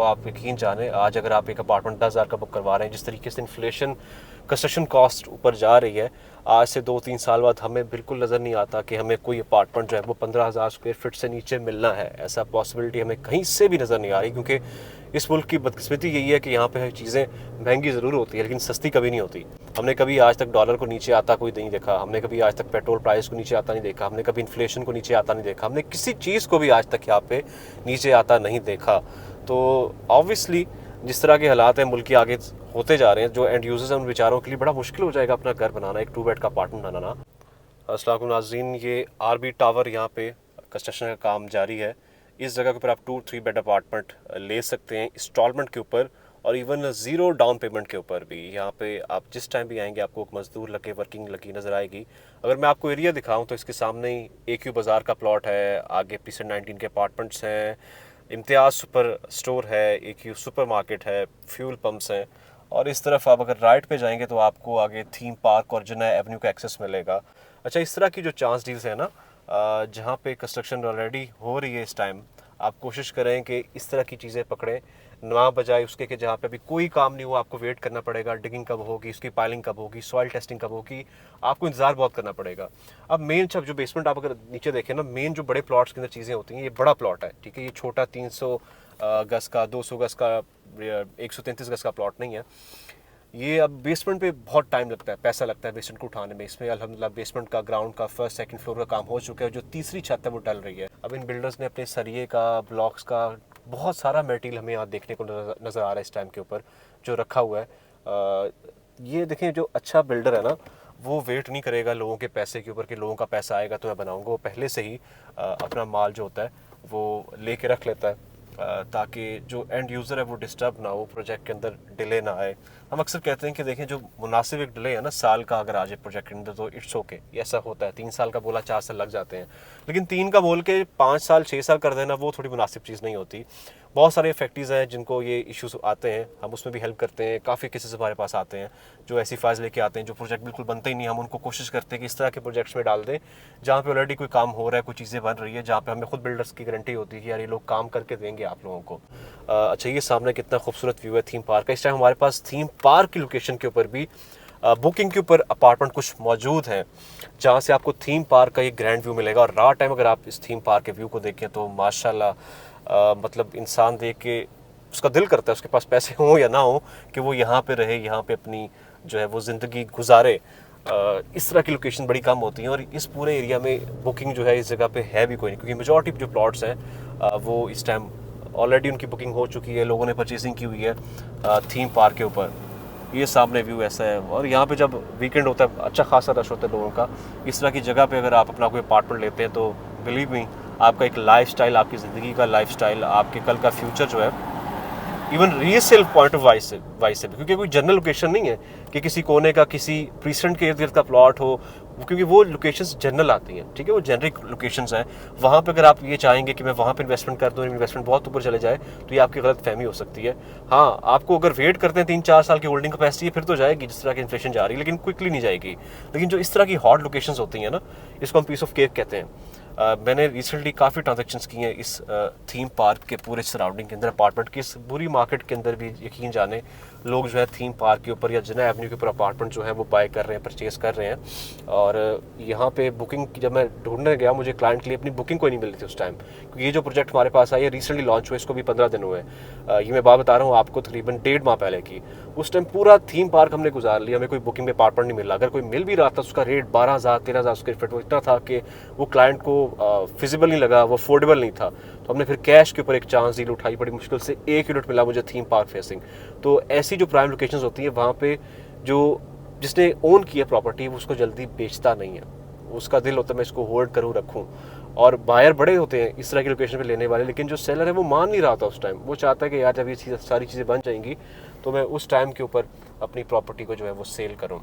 तो आप यकीन जाने आज अगर आप एक अपार्टमेंट 10,000 का बुक करवा रहे हैं, जिस तरीके से इन्फ्लेशन कंस्ट्रक्शन कॉस्ट ऊपर जा रही है, आज से 2-3 साल बाद हमें बिल्कुल नज़र नहीं आता कि हमें कोई अपार्टमेंट जो है वो 15,000 स्क्वायर फीट से नीचे मिलना है। ऐसा पॉसिबिलिटी हमें कहीं से भी नज़र नहीं आ रही, क्योंकि इस मुल्क की बदकिस्मती यही है कि यहाँ पे चीज़ें महंगी ज़रूर होती है लेकिन सस्ती कभी नहीं होती। हमने कभी आज तक डॉलर को नीचे आता कोई नहीं देखा, हमने कभी आज तक पेट्रोल प्राइस को नीचे आता नहीं देखा, हमने कभी इन्फ्लेशन को नीचे आता नहीं देखा, हमने किसी चीज़ को भी आज तक यहाँ पे नीचे आता नहीं देखा। तो ऑब्वियसली जिस तरह के हालात हैं मुल्क के आगे होते जा रहे हैं, जो एंड यूजर्स हैं उन बेचारों के लिए बड़ा मुश्किल हो जाएगा अपना घर बनाना, एक 2 बेड का अपार्टमेंट बनाना। अस्सलाम वालेकुम नाज़रीन, ये आरबी टावर यहाँ पे कंस्ट्रक्शन का काम जारी है। इस जगह के ऊपर आप 2-3 बेड अपार्टमेंट ले सकते हैं इंस्टॉलमेंट के ऊपर और इवन ज़ीरो डाउन पेमेंट के ऊपर भी। यहाँ पे आप जिस टाइम भी आएंगे आपको एक मज़दूर लगे वर्किंग लगी नज़र आएगी। अगर मैं आपको एरिया दिखाऊँ तो इसके सामने ही AQ बाज़ार का प्लॉट है, आगे PC19 के अपार्टमेंट्स हैं, इम्तियाज़ सुपर स्टोर है, AQ सुपर मार्केट है, फ्यूल पम्प्स हैं। और इस तरफ आप अगर राइट पे जाएंगे तो आपको आगे थीम पार्क और जन्ना एवेन्यू का एक्सेस मिलेगा। अच्छा, इस तरह की जो चांस डील्स है ना, जहाँ पे कंस्ट्रक्शन ऑलरेडी हो रही है इस टाइम, आप कोशिश करें कि इस तरह की चीज़ें पकड़ें, ना बजाय उसके कि जहाँ पे अभी कोई काम नहीं हुआ आपको वेट करना पड़ेगा, डिगिंग कब होगी, उसकी पाइलिंग कब होगी, सॉइल टेस्टिंग कब होगी, आपको इंतजार बहुत करना पड़ेगा। अब मेन जो बेसमेंट आप अगर नीचे देखें ना, मेन जो बड़े प्लॉट्स के अंदर चीज़ें होती हैं, ये बड़ा प्लॉट है, ठीक है, ये छोटा 300 गज का, 200 गज का, 133 गज का प्लॉट नहीं है। ये अब बेसमेंट पे बहुत टाइम लगता है, पैसा लगता है बेसमेंट को उठाने में। इसमें अल्हम्दुलिल्लाह बेसमेंट का, ग्राउंड का, फर्स्ट सेकंड फ्लोर का काम हो चुका है। जो तीसरी छत है वो डल रही है। अब इन बिल्डर्स ने अपने सरिये का, ब्लॉक्स का बहुत सारा मटेरियल हमें यहाँ देखने को नज़र आ रहा है इस टाइम के ऊपर जो रखा हुआ है। ये देखें, जो अच्छा बिल्डर है ना, वो वेट नहीं करेगा लोगों के पैसे के ऊपर कि लोगों का पैसा आएगा तो मैं बनाऊंगा। वो पहले से ही अपना माल जो होता है वो लेके रख लेता है, ताकि जो एंड यूज़र है वो डिस्टर्ब ना हो, प्रोजेक्ट के अंदर डिले ना आए। हम अक्सर कहते हैं कि देखें, जो मुनासिब एक डिले है ना साल का अगर आ जाए प्रोजेक्ट के अंदर तो इट्स ओके, ऐसा होता है। 3 साल का बोला 4 साल लग जाते हैं, लेकिन 3 का बोल के 5 साल 6 साल कर देना वो थोड़ी मुनासिब चीज़ नहीं होती। बहुत सारे फैक्ट्रीज़ हैं जिनको ये इश्यूज आते हैं, हम उसमें भी हेल्प करते हैं। काफ़ी केसेस हमारे पास आते हैं जो ऐसी फाइल्स लेके आते हैं जो प्रोजेक्ट बिल्कुल बनते ही नहीं, हम उनको कोशिश करते हैं कि इस तरह के प्रोजेक्ट्स में डाल दें जहाँ पे ऑलरेडी कोई काम हो रहा है, कोई चीज़ें बन रही है, जहाँ पे हमें खुद बिल्डर्स की गारंटी होती है कि यार ये लोग काम करके देंगे आप लोगों को। अच्छा, ये सामने कितना खूबसूरत व्यू है थीम पार्क का। इस टाइम हमारे पास थीम पार्क की लोकेशन के ऊपर भी बुकिंग के ऊपर अपार्टमेंट कुछ मौजूद हैं जहाँ से आपको थीम पार्क का एक ग्रैंड व्यू मिलेगा। और रात टाइम अगर आप इस थीम पार्क के व्यू को देखें तो माशाल्लाह, मतलब इंसान देख के उसका दिल करता है, उसके पास पैसे हों या ना हो, कि वो यहाँ पे रहे, यहाँ पे अपनी जो है वो ज़िंदगी गुजारे। इस तरह की लोकेशन बड़ी कम होती हैं और इस पूरे एरिया में बुकिंग जो है इस जगह पे है भी कोई नहीं, क्योंकि मेजॉरिटी जो प्लॉट्स हैं वो इस टाइम ऑलरेडी उनकी बुकिंग हो चुकी है, लोगों ने परचेजिंग की हुई है थीम पार्क के ऊपर। ये सामने व्यू ऐसा है। और यहाँ पे जब वीकेंड होता है अच्छा खासा रश होता है लोगों का। इस तरह की जगह पे अगर आप अपना कोई अपार्टमेंट लेते हैं तो बिलीव मी, आपका एक लाइफस्टाइल, आपकी ज़िंदगी का लाइफस्टाइल, आपके कल का फ्यूचर जो है, even resale point of wise से भी, क्योंकि कोई जनरल लोकेशन नहीं है कि किसी कोने का किसी प्रीसेंट के इर्द गिर्द का प्लॉट हो, क्योंकि वो लोकेशंस जनरल आती हैं, ठीक है, वो जेनरिक लोकेशंस हैं। वहाँ पे अगर आप ये चाहेंगे कि मैं वहाँ पे इन्वेस्टमेंट कर दूँ, इन्वेस्टमेंट बहुत ऊपर चले जाए, तो ये आपकी गलत फहमी हो सकती है। हाँ, आपको अगर वेट करते हैं 3-4 साल की होल्डिंग कैपेसिटी है फिर तो जाएगी जिस तरह की इन्फ्लेशन जा रही है, लेकिन क्विकली नहीं जाएगी। लेकिन जो इस तरह की हॉट लोकेशंस होती हैं ना, इसको हम पीस ऑफ केक कहते हैं। मैंने रिसेंटली काफ़ी ट्रांजैक्शंस की हैं इस थीम पार्क के पूरे सराउंडिंग के अंदर, अपार्टमेंट की इस बुरी मार्केट के अंदर भी। यकीन जाने लोग जो है थीम पार्क के ऊपर या जन्ना एवेन्यू के ऊपर अपार्टमेंट जो है वो बाय कर रहे हैं, परचेज़ कर रहे हैं। और यहाँ पे बुकिंग जब मैं ढूंढने गया, मुझे क्लाइंट के लिए अपनी बुकिंग कोई नहीं मिल रही थी उस टाइम, क्योंकि ये जो प्रोजेक्ट हमारे पास आया रिसेंटली लॉन्च हुआ, इसको भी 15 दिन हुए। ये मैं बात बता रहा हूँ आपको तकरीबन 1.5 माह पहले की। उस टाइम पूरा थीम पार्क हमने गुजार लिया, हमें कोई बुकिंग पे अपार्टमेंट नहीं मिला। अगर कोई मिल भी रहा था उसका रेट 12,000-13,000 स्क्वायर फीट वो इतना था कि वो क्लाइंट को फिजिबल नहीं लगा, वो अफोर्डेबल नहीं था। तो हमने फिर कैश के ऊपर एक चांस डील उठाई, बड़ी मुश्किल से 1 यूनिट मिला मुझे थीम पार्क फेसिंग। तो ऐसी जो प्राइम लोकेशंस होती है वहाँ पे जो जिसने ओन किया प्रॉपर्टी उसको जल्दी बेचता नहीं है, उसका दिल होता है मैं इसको होल्ड करूँ, रखूँ। और बायर बड़े होते हैं इस तरह की लोकेशन पे लेने वाले, लेकिन जो सेलर है वो मान नहीं रहा था उस टाइम। वो चाहता है कि यार जब ये सारी चीज़ें बन जाएंगी तो मैं उस टाइम के ऊपर अपनी प्रॉपर्टी को जो है वो सेल करूँ।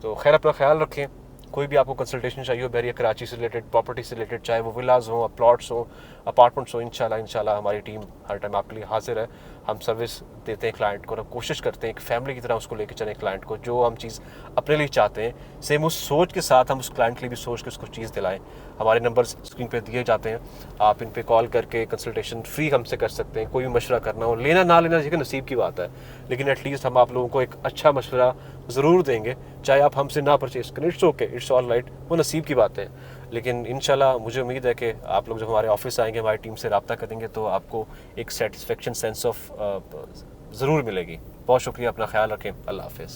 तो खैर, अपना ख्याल रखें। कोई भी आपको कंसल्टेशन चाहिए हो बहरिया कराची से रिलेटेड, प्रॉपर्टी से रिलेटेड, चाहे वो विलाज हो, प्लॉट्स हो, अपार्टमेंट्स हो, इंशाल्लाह हमारी टीम हर टाइम आपके लिए हाजिर है। हम सर्विस देते हैं क्लाइंट को और कोशिश करते हैं एक फैमिली की तरह उसको लेके चलें क्लाइंट को, जो हम चीज़ अपने लिए चाहते हैं सेम उस सोच के साथ हम उस क्लाइंट के लिए भी सोच के उसको चीज़ दिलाएं। हमारे नंबर्स स्क्रीन पे दिए जाते हैं, आप इन पे कॉल करके कंसल्टेशन फ्री हमसे कर सकते हैं। कोई भी मशवरा करना हो, लेना ना लेना देखिए नसीब की बात है, लेकिन एटलीस्ट हम आप लोगों को एक अच्छा मशवरा ज़रूर देंगे, चाहे आप हमसे ना परचेज करें, it's okay, it's all right, वो नसीब की बात है। लेकिन इंशाल्लाह मुझे उम्मीद है कि आप लोग जब हमारे ऑफिस आएंगे, हमारी टीम से रब्ता करेंगे, तो आपको एक सेटिस्फेक्शन सेंस ऑफ ज़रूर मिलेगी। बहुत शुक्रिया, अपना ख्याल रखें, अल्लाह हाफ़िज़।